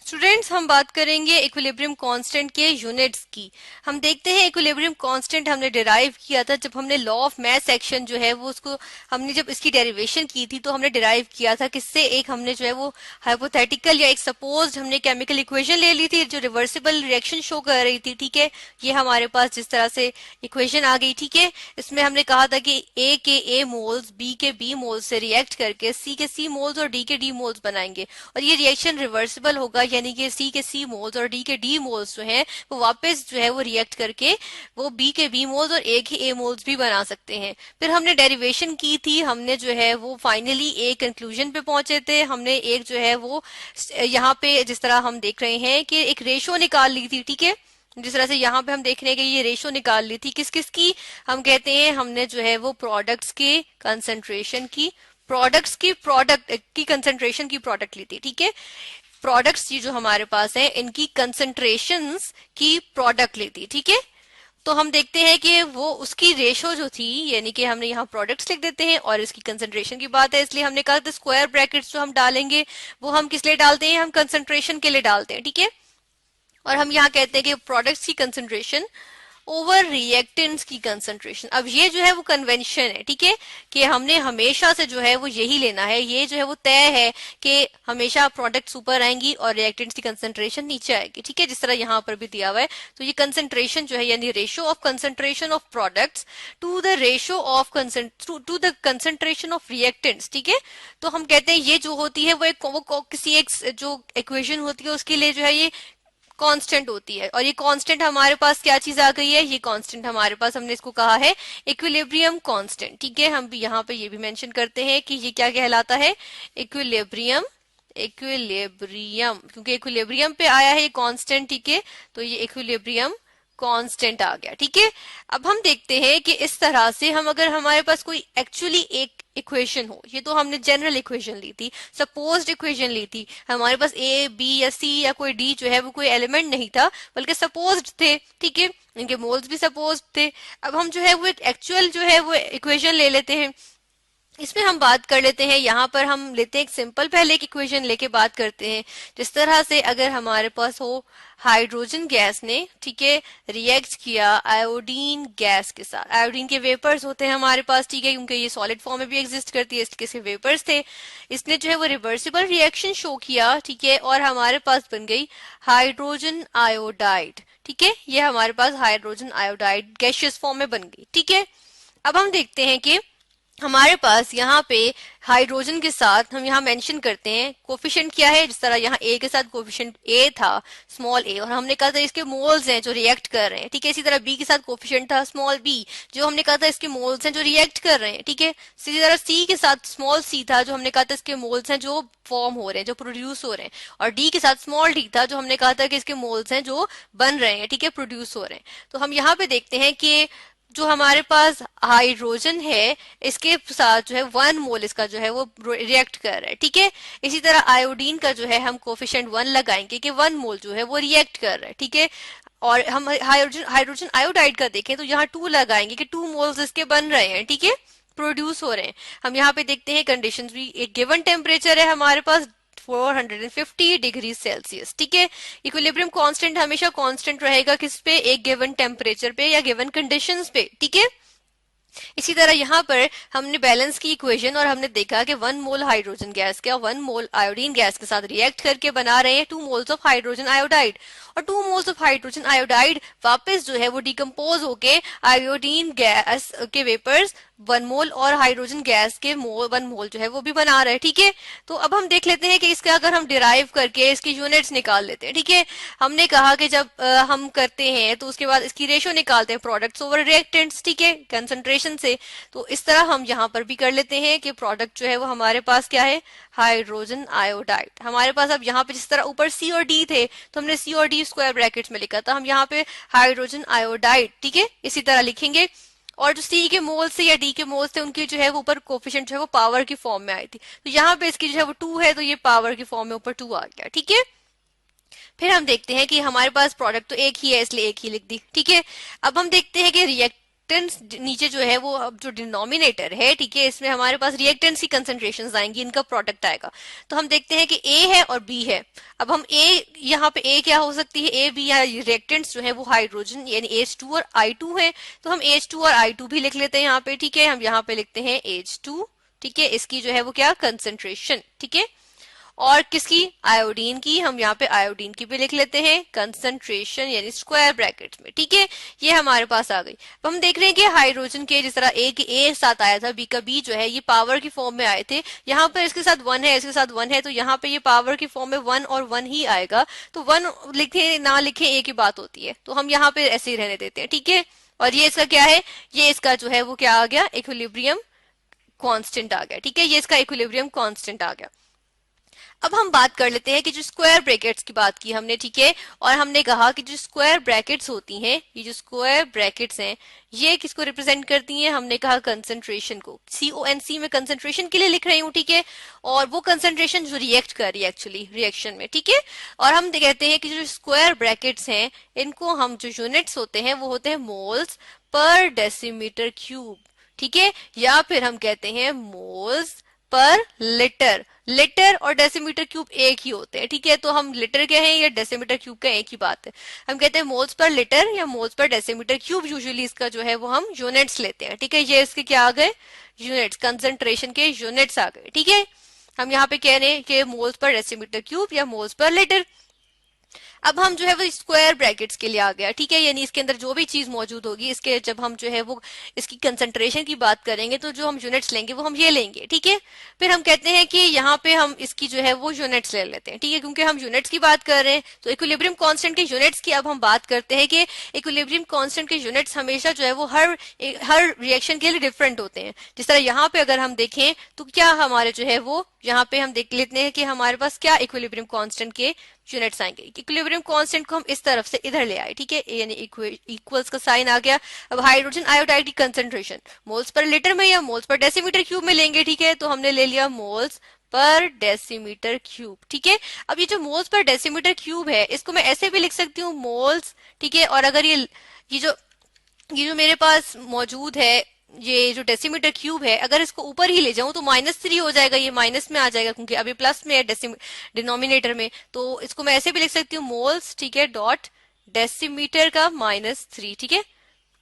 Students, हम बात करेंगे इक्विलिब्रियम कांस्टेंट के यूनिट्स की। हम देखते हैं इक्विलिब्रियम कांस्टेंट हमने डिराइव किया था जब हमने लॉ ऑफ मैथ सेक्शन जो है वो उसको हमने जब इसकी डेरिवेशन की थी तो हमने डिराइव किया था किससे। एक हमने जो है वो हाइपोथेटिकल या एक सपोज्ड हमने केमिकल इक्वेशन ले ली थी जो रिवर्सिबल रिएक्शन शो कर रही थी। ठीक है, ये हमारे पास जिस तरह से इक्वेशन आ गई। ठीक है, इसमें हमने कहा था कि ए के ए मोल्स बी के बी मोल्स से रिएक्ट करके सी के सी मोल्स और डी के डी मोल्स बनाएंगे और ये रिएक्शन रिवर्सिबल होगा, यानी कि सी के सी मोल्स और डी के डी मोल्स जो है वो वापस जो है वो रिएक्ट करके वो बी के बी मोल्स और ए के ए मोल्स भी बना सकते हैं। फिर हमने डेरिवेशन की थी, हमने जो है वो फाइनली एक कंक्लूजन पे पहुंचे थे। हमने एक जो है वो यहाँ पे जिस तरह हम देख रहे हैं कि एक रेशो निकाल ली थी। ठीक है, जिस तरह से यहाँ पे हम देख रहे हैं कि ये रेशो निकाल ली थी किस किस की। हम कहते हैं हमने जो है वो प्रोडक्ट्स के कंसंट्रेशन की, प्रोडक्ट्स की प्रोडक्ट की कंसंट्रेशन की प्रोडक्ट ली थी। ठीक है, प्रोडक्ट्स ये जो हमारे पास है इनकी कंसंट्रेशंस की प्रोडक्ट ली थी। ठीक है, तो हम देखते हैं कि वो उसकी रेशो जो थी, यानी कि हमने यहाँ प्रोडक्ट्स लिख देते हैं और इसकी कंसंट्रेशन की बात है इसलिए हमने कहा था स्क्वायर ब्रैकेट्स जो हम डालेंगे वो हम किस लिए डालते हैं, हम कंसंट्रेशन के लिए डालते हैं। ठीक है, और हम यहाँ कहते हैं कि प्रोडक्ट्स की कंसंट्रेशन ओवर रिएक्टेंट्स की कंसंट्रेशन। अब ये जो है वो कन्वेंशन है। ठीक है, कि हमने हमेशा से जो है वो यही लेना है, ये जो है वो तय है कि हमेशा प्रोडक्ट्स ऊपर आएंगी और रिएक्टेंट्स की कंसंट्रेशन नीचे आएगी। ठीक है, जिस तरह यहाँ पर भी दिया हुआ है। तो ये कंसंट्रेशन जो है यानी ratio of concentration of products to the ratio of to the concentration of reactants. ठीक है, तो हम कहते हैं ये जो होती है वो किसी एक जो इक्वेशन होती है उसके लिए जो है ये कांस्टेंट होती है। और ये कांस्टेंट हमारे पास क्या चीज आ गई है, ये कांस्टेंट हमारे पास हमने इसको कहा है इक्विलिब्रियम कांस्टेंट। ठीक है, हम भी यहाँ पे ये भी मेंशन करते हैं कि ये क्या कहलाता है, इक्विलिब्रियम। इक्विलिब्रियम क्योंकि इक्विलिब्रियम पे आया है ये कांस्टेंट। ठीक है, तो ये इक्विलिब्रियम कांस्टेंट आ गया। ठीक है, अब हम देखते हैं कि इस तरह से हम अगर हमारे पास कोई एक्चुअली एक इक्वेशन हो, ये तो हमने जनरल इक्वेशन ली थी, सपोज्ड इक्वेशन ली थी, हमारे पास ए बी या सी या कोई डी जो है वो कोई एलिमेंट नहीं था बल्कि सपोज्ड थे। ठीक है, इनके मोल्स भी सपोज्ड थे। अब हम जो है वो एक एक्चुअल जो है वो इक्वेशन ले लेते हैं, इसमें हम बात कर लेते हैं। यहाँ पर हम लेते हैं एक सिंपल पहले एक इक्वेशन लेके बात करते हैं। जिस तरह से अगर हमारे पास हो हाइड्रोजन गैस ने, ठीक है, रिएक्ट किया आयोडीन गैस के साथ, आयोडीन के वेपर्स होते हैं हमारे पास। ठीक है, क्योंकि ये सॉलिड फॉर्म में भी एग्जिस्ट करती है इसलिए इसके वेपर्स थे। इसने जो है वो रिवर्सिबल रिएक्शन शो किया। ठीक है, और हमारे पास बन गई हाइड्रोजन आयोडाइड। ठीक है, ये हमारे पास हाइड्रोजन आयोडाइड गैसियस फॉर्म में बन गई। ठीक है, अब हम देखते हैं कि हमारे पास यहाँ पे हाइड्रोजन के साथ हम यहाँ मेंशन करते हैं कोफिशिएंट क्या है। जिस तरह यहाँ ए के साथ कोफिशिएंट ए था, स्मॉल ए, और हमने कहा था इसके मोल्स हैं जो रिएक्ट कर रहे हैं। ठीक है, इसी तरह बी के साथ कोफिशिएंट था स्मॉल बी, जो हमने कहा था इसके मोल्स हैं जो रिएक्ट कर रहे हैं। ठीक है, इसी तरह सी के साथ स्मॉल सी था जो हमने कहा था इसके मोल्स हैं जो फॉर्म हो रहे हैं, जो प्रोड्यूस हो रहे हैं। और डी के साथ स्मॉल डी था जो हमने कहा था कि इसके मोल्स हैं जो बन रहे हैं। ठीक है, प्रोड्यूस हो रहे हैं। तो हम यहाँ पे देखते हैं कि जो हमारे पास हाइड्रोजन है इसके साथ जो है 1 मोल इसका जो है वो रिएक्ट कर रहा है। ठीक है, इसी तरह आयोडीन का जो है हम कोफिशिएंट 1 लगाएंगे कि 1 मोल जो है वो रिएक्ट कर रहा है। ठीक है, और हम हाइड्रोजन हाइड्रोजन आयोडाइड का देखें तो यहाँ 2 लगाएंगे कि 2 मोल्स इसके बन रहे हैं। ठीक है, प्रोड्यूस हो रहे हैं। हम यहाँ पे देखते हैं कंडीशंस भी, एक गिवन टेम्परेचर है हमारे पास 450 डिग्री सेल्सियस। ठीक है, इक्विलिब्रियम कांस्टेंट हमेशा कांस्टेंट रहेगा किस पे, एक गिवन टेम्परेचर पे या गिवन कंडीशंस पे। ठीक है, इसी तरह यहाँ पर हमने बैलेंस की इक्वेशन और हमने देखा कि 1 मोल हाइड्रोजन गैस के और 1 मोल आयोडीन गैस के साथ रिएक्ट करके बना रहे हैं 2 मोल्स ऑफ हाइड्रोजन आयोडाइड। और 2 मोल्स ऑफ हाइड्रोजन आयोडाइड वापस जो है वो डिकम्पोज होके आयोडीन गैस के वेपर्स 1 मोल और हाइड्रोजन गैस के 1 मोल जो है वो भी बना रहे हैं। ठीक है, तो अब हम देख लेते हैं कि इसका अगर हम डिराइव करके इसकी यूनिट्स निकाल लेते हैं। ठीक है, हमने कहा कि जब हम करते हैं तो उसके बाद इसकी रेशो निकालते हैं प्रोडक्ट्स ओवर रिएक्टेंट्स। ठीक है, कंसंट्रेशन से। तो इस तरह हम यहाँ पर भी कर लेते हैं कि प्रोडक्ट जो है वो हमारे पास क्या है, हाइड्रोजन आयोडाइड। हमारे पास अब यहाँ पे जिस तरह ऊपर सी और डी थे तो हमने सी और डी स्क्वायर ब्रैकेट्स में लिखा था, हम यहाँ पे हाइड्रोजन आयोडाइड, ठीक है, इसी तरह लिखेंगे। और जो सी के मोल्स थे या डी के मोल्स थे उनकी जो है वो ऊपर कोफिशिएंट जो है वो पावर की फॉर्म में आई थी। तो यहाँ पे इसकी जो है वो 2 है तो ये पावर की फॉर्म में ऊपर 2 आ गया। ठीक है, फिर हम देखते हैं कि हमारे पास प्रोडक्ट तो एक ही है इसलिए एक ही लिख दी। ठीक है, अब हम देखते हैं कि रिएक्टेंस नीचे जो है वो अब जो डिनोमिनेटर है, ठीक है, इसमें हमारे पास रिएक्टेंस की कंसेंट्रेशन आएंगी, इनका प्रोडक्ट आएगा। तो हम देखते हैं कि ए है और बी है। अब हम ए, यहाँ पे ए क्या हो सकती है, ए बी या रिएक्टेंट्स जो है वो हाइड्रोजन यानी H2 और I2 है। तो हम H2 और I2 भी लिख लेते हैं यहाँ पे, ठीक है। हम यहाँ पे लिखते हैं H2, ठीक है, इसकी जो है वो क्या कंसेंट्रेशन, ठीक है। और किसकी, आयोडीन की, हम यहाँ पे आयोडीन की भी लिख लेते हैं कंसंट्रेशन यानी स्क्वायर ब्रैकेट्स में, ठीक है। ये हमारे पास आ गई। अब हम देख रहे हैं कि हाइड्रोजन के जिस तरह ए के ए साथ आया था, बी का बी जो है ये पावर की फॉर्म में आए थे। यहाँ पर इसके साथ वन है, इसके साथ वन है, तो यहाँ पे ये पावर की फॉर्म में वन और वन ही आएगा। तो वन लिखे ना लिखे ए की बात होती है, तो हम यहाँ पे ऐसे ही रहने देते हैं, ठीक है। और ये इसका क्या है, ये इसका जो है वो क्या आ गया, इक्विलिब्रियम कांस्टेंट आ गया, ठीक है। ये इसका इक्विलिब्रियम कांस्टेंट आ गया। अब हम बात कर लेते हैं कि जो स्क्वायर ब्रैकेट्स की बात की हमने, ठीक है, और हमने कहा कि जो स्क्वायर ब्रैकेट्स होती हैं, ये जो स्क्वायर ब्रैकेट्स हैं ये किसको रिप्रेजेंट करती हैं, हमने कहा कंसंट्रेशन को। CONC में कंसंट्रेशन के लिए लिख रही हूँ, ठीक है, और वो कंसंट्रेशन जो रिएक्ट कर रही है एक्चुअली रिएक्शन में, ठीक है। और हम कहते हैं कि जो स्क्वायर ब्रैकेट्स हैं इनको हम जो यूनिट्स होते हैं वो होते हैं मोल्स पर डेसीमीटर क्यूब, ठीक है, या फिर हम कहते हैं मोल्स पर लिटर। लिटर और डेसीमीटर क्यूब एक ही होते हैं, ठीक है। तो हम लिटर कहें या डेसीमीटर क्यूब का एक ही बात है। हम कहते हैं मोल्स पर लिटर या moles per decimetre cube, usually इसका जो है वो हम यूनिट्स लेते हैं, ठीक है। ये इसके क्या आ गए, यूनिट्स, कंसंट्रेशन के यूनिट्स आ गए, ठीक है। हम यहाँ पे कह रहे हैं कि मोल्स पर डेसीमीटर क्यूब या मोल्स पर लिटर। अब हम जो है वो स्क्वायर ब्रैकेट्स के लिए आ गया, ठीक है, यानी इसके अंदर जो भी चीज मौजूद होगी इसके जब हम जो है वो इसकी कंसंट्रेशन की बात करेंगे तो जो हम यूनिट्स लेंगे वो हम ये लेंगे, ठीक है। फिर हम कहते हैं कि यहाँ पे हम इसकी जो है वो यूनिट्स ले लेते हैं, ठीक है, क्योंकि हम यूनिट्स की बात कर रहे हैं। तो इक्विलिब्रियम कांस्टेंट के यूनिट्स की अब हम बात करते हैं कि इक्विलिब्रियम कांस्टेंट के यूनिट्स हमेशा जो है वो हर रिएक्शन के लिए डिफरेंट होते हैं। जिस तरह यहाँ पे अगर हम देखें तो क्या हमारे जो है वो यहाँ पे हम देख लेते हैं कि हमारे पास क्या इक्विलिब्रियम कांस्टेंट के यूनिट्स आएंगे। इक्विलिब्रियम कांस्टेंट को हम इस तरफ से इधर ले आए, ठीक है, यानी इक्वल्स का साइन आ गया। अब हाइड्रोजन आयोडाइड की कंसंट्रेशन मोल्स पर लीटर में या मोल्स पर डेसीमीटर क्यूब में लेंगे, ठीक है, तो हमने ले लिया मोल्स पर डेसीमीटर क्यूब, ठीक है। अब ये जो मोल्स पर डेसीमीटर क्यूब है इसको मैं ऐसे भी लिख सकती हूँ मोल्स, ठीक है। और अगर ये जो मेरे पास मौजूद है ये जो डेसीमीटर क्यूब है, अगर इसको ऊपर ही ले जाऊं तो -3 हो जाएगा, ये माइनस में आ जाएगा क्योंकि अभी प्लस में है डिनोमिनेटर में। तो इसको मैं ऐसे भी लिख सकती हूँ मोल्स, ठीक है, डॉट डेसीमीटर का -3, ठीक है।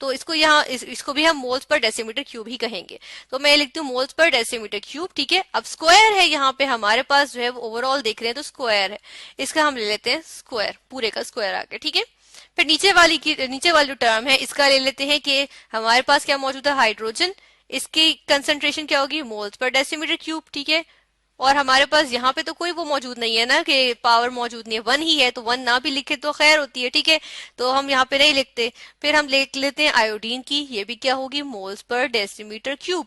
तो इसको यहाँ इसको भी हम मोल्स पर डेसीमीटर क्यूब ही कहेंगे। तो मैं लिखती हूँ मोल्स पर डेसीमीटर क्यूब, ठीक है। अब स्क्वायर है यहाँ पे हमारे पास जो है वो ओवरऑल देख रहे हैं तो स्क्वायर है, इसका हम ले लेते हैं स्क्वायर, पूरे का स्क्वायर आ गया, ठीक है। फिर नीचे वाली जो टर्म है इसका ले लेते हैं कि हमारे पास क्या मौजूद है, हाइड्रोजन, इसकी कंसंट्रेशन क्या होगी, मोल्स पर डेसीमीटर क्यूब, ठीक है। और हमारे पास यहाँ पे तो कोई वो मौजूद नहीं है ना कि पावर मौजूद नहीं है, वन ही है, तो वन ना भी लिखे तो खैर होती है, ठीक है, तो हम यहाँ पे नहीं लिखते। फिर हम लिख लेते हैं आयोडीन की, ये भी क्या होगी, मोल्स पर डेसीमीटर क्यूब,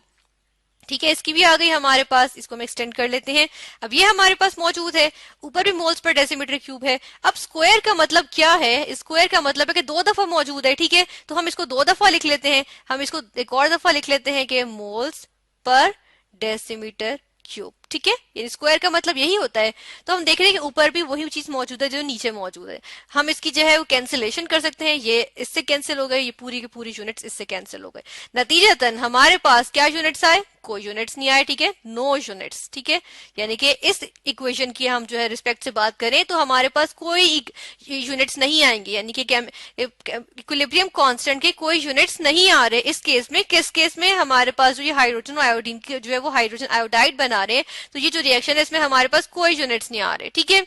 ठीक है। इसकी भी आ गई हमारे पास, इसको हम एक्सटेंड कर लेते हैं। अब ये हमारे पास मौजूद है, ऊपर भी मोल्स पर डेसीमीटर क्यूब है। अब स्क्वायर का मतलब क्या है, स्क्वायर का मतलब है कि 2 दफा मौजूद है, ठीक है, तो हम इसको 2 दफा लिख लेते हैं। हम इसको एक और दफा लिख लेते हैं कि मोल्स पर डेसीमीटर क्यूब, ठीक है, यानी स्क्वायर का मतलब यही होता है। तो हम देख रहे हैं कि ऊपर भी वही चीज मौजूद है जो नीचे मौजूद है। हम इसकी जो है वो कैंसिलेशन कर सकते हैं, ये इससे कैंसिल हो गए, ये पूरी की पूरी यूनिट्स इससे कैंसिल हो गए। नतीजतन हमारे पास क्या यूनिट्स आए, कोई यूनिट्स नहीं आए, ठीक है, नो यूनिट्स, ठीक है। यानी कि इस इक्वेशन की हम जो है रिस्पेक्ट से बात करें तो हमारे पास कोई यूनिट्स नहीं आएंगे, यानी कि इक्विलिब्रियम कांस्टेंट के कोई यूनिट्स नहीं आ रहे इस केस में। किस केस में, हमारे पास जो ये हाइड्रोजन और आयोडीन की जो है वो हाइड्रोजन आयोडाइड बना रहे हैं, तो ये जो रिएक्शन है इसमें हमारे पास कोई यूनिट्स नहीं आ रहे, ठीक है।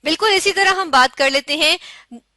बिल्कुल इसी तरह हम बात कर लेते हैं,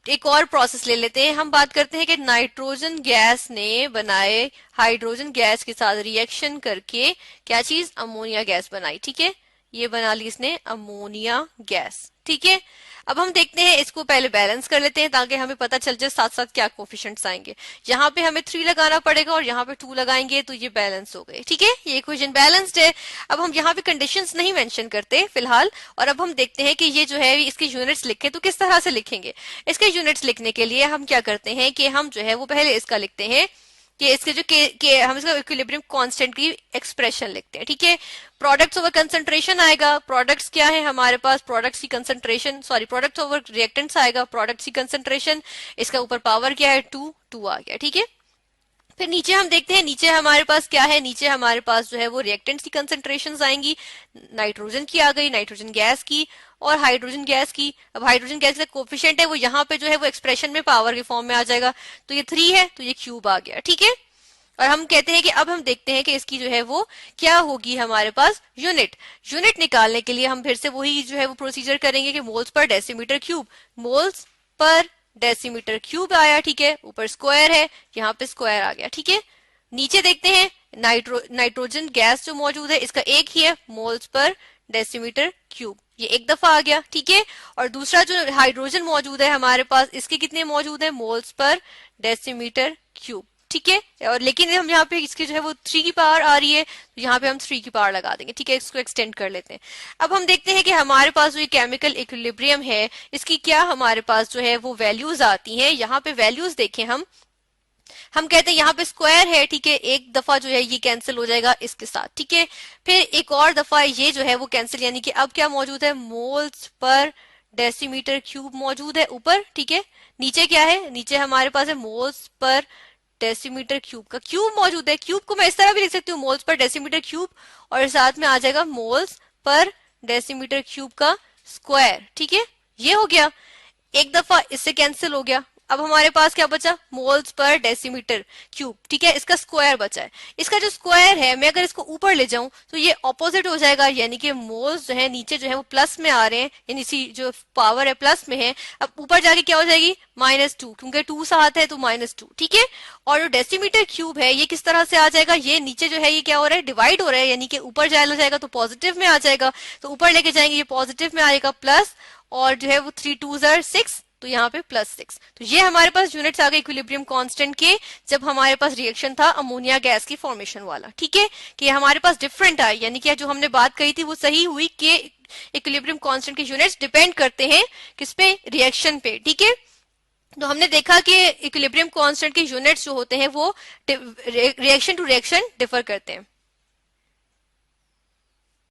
एक और प्रोसेस ले लेते हैं। हम बात करते हैं कि नाइट्रोजन गैस ने बनाए हाइड्रोजन गैस के साथ रिएक्शन करके क्या चीज, अमोनिया गैस बनाई, ठीक है, ये बना ली इसने अमोनिया गैस, ठीक है। अब हम देखते हैं, इसको पहले बैलेंस कर लेते हैं ताकि हमें पता चल जाए साथ साथ क्या कोफिशिएंट्स आएंगे। यहाँ पे हमें 3 लगाना पड़ेगा और यहाँ पे 2 लगाएंगे, तो ये बैलेंस हो गए, ठीक है, ये इक्वेशन बैलेंस्ड है। अब हम यहाँ पे कंडीशंस नहीं मेंशन करते फिलहाल, और अब हम देखते हैं कि ये जो है इसके यूनिट्स लिखे तो किस तरह से लिखेंगे। इसके यूनिट्स लिखने के लिए हम क्या करते हैं कि हम जो है वो पहले इसका लिखते हैं कि इसके जो के हम इसका इक्विलिब्रियम कांस्टेंट की एक्सप्रेशन लिखते हैं, ठीक है। प्रोडक्ट्स ओवर कंसंट्रेशन आएगा, प्रोडक्ट्स क्या है हमारे पास, प्रोडक्ट्स की concentration, sorry products over reactants आएगा, प्रोडक्ट्स की कंसंट्रेशन, इसका ऊपर पावर क्या है 2 आ गया, ठीक है। फिर नीचे हम देखते हैं, नीचे हमारे पास क्या है, नीचे हमारे पास जो है वो रिएक्टेंट्स की कंसंट्रेशंस आएंगी। नाइट्रोजन की आ गई, नाइट्रोजन गैस की और हाइड्रोजन गैस की। अब हाइड्रोजन गैस का कोफिशिएंट है वो यहाँ पे जो है वो एक्सप्रेशन में पावर के फॉर्म में आ जाएगा, तो ये 3 है तो ये क्यूब आ गया, ठीक है। और हम कहते हैं कि अब हम देखते हैं कि इसकी जो है वो क्या होगी हमारे पास यूनिट। यूनिट निकालने के लिए हम फिर से वही जो है वो प्रोसीजर करेंगे कि moles per decimetre cube, moles per decimetre cube आया, ठीक है, ऊपर स्क्वायर है, यहाँ पे स्क्वायर आ गया, ठीक है। नीचे देखते हैं नाइट्रोजन गैस जो मौजूद है इसका एक ही है, मोल्स पर डेसीमीटर क्यूब, ये एक दफा आ गया, ठीक है। और दूसरा जो हाइड्रोजन मौजूद है हमारे पास, इसके कितने मौजूद है, मोल्स पर डेसीमीटर क्यूब, ठीक है। और लेकिन हम यहाँ पे इसकी जो है वो 3 की पावर आ रही है, तो यहाँ पे हम 3 की पावर लगा देंगे, ठीक है, इसको एक्सटेंड कर लेते हैं। अब हम देखते हैं कि हमारे पास जो ये केमिकल इक्विलिब्रियम है इसकी क्या हमारे पास जो है वो वैल्यूज आती हैं। यहाँ पे वैल्यूज देखें हम कहते हैं यहाँ पे स्क्वायर है, ठीक है, एक दफा जो है ये कैंसिल हो जाएगा इसके साथ, ठीक है। फिर एक और दफा ये जो है वो कैंसिल, यानी कि अब क्या मौजूद है, मोल्स पर डेसीमीटर क्यूब मौजूद है ऊपर, ठीक है। नीचे क्या है, नीचे हमारे पास है मोल्स पर डेसीमीटर क्यूब का क्यूब मौजूद है। क्यूब को मैं इस तरह भी लिख सकती हूँ, मोल्स पर डेसीमीटर क्यूब, और साथ में आ जाएगा मोल्स पर डेसीमीटर क्यूब का स्क्वायर, ठीक है। ये हो गया, एक दफा इससे कैंसिल हो गया। अब हमारे पास क्या बचा, मोल्स पर डेसीमीटर क्यूब, ठीक है, इसका स्क्वायर बचा है। इसका जो स्क्वायर है मैं अगर इसको ऊपर ले जाऊं तो ये ऑपोजिट हो जाएगा, यानी कि मोल्स जो है नीचे जो है वो प्लस में आ रहे हैं, यानी सी जो पावर है प्लस में है। अब ऊपर जाके क्या हो जाएगी, -2, क्योंकि 2 साथ है तो -2, ठीक है। और जो डेसीमीटर क्यूब है ये किस तरह से आ जाएगा, ये नीचे जो है ये क्या हो रहा है, डिवाइड हो रहा है, यानी कि ऊपर जाएगा तो पॉजिटिव में आ जाएगा, तो ऊपर लेके जाएंगे ये पॉजिटिव में आएगा प्लस, और जो है वो 3 2 6, तो यहाँ पे +6। तो ये हमारे पास यूनिट्स आ गए इक्विलिब्रियम कांस्टेंट के, जब हमारे पास रिएक्शन था अमोनिया गैस की फॉर्मेशन वाला, ठीक है, कि हमारे पास डिफरेंट आई, यानी कि जो हमने बात कही थी वो सही हुई कि इक्विलिब्रियम कांस्टेंट के यूनिट्स डिपेंड करते हैं किस पे, रिएक्शन पे, ठीक है। तो हमने देखा कि इक्विलिब्रियम कांस्टेंट के यूनिट्स जो होते हैं वो रिएक्शन टू रिएक्शन डिफर करते हैं।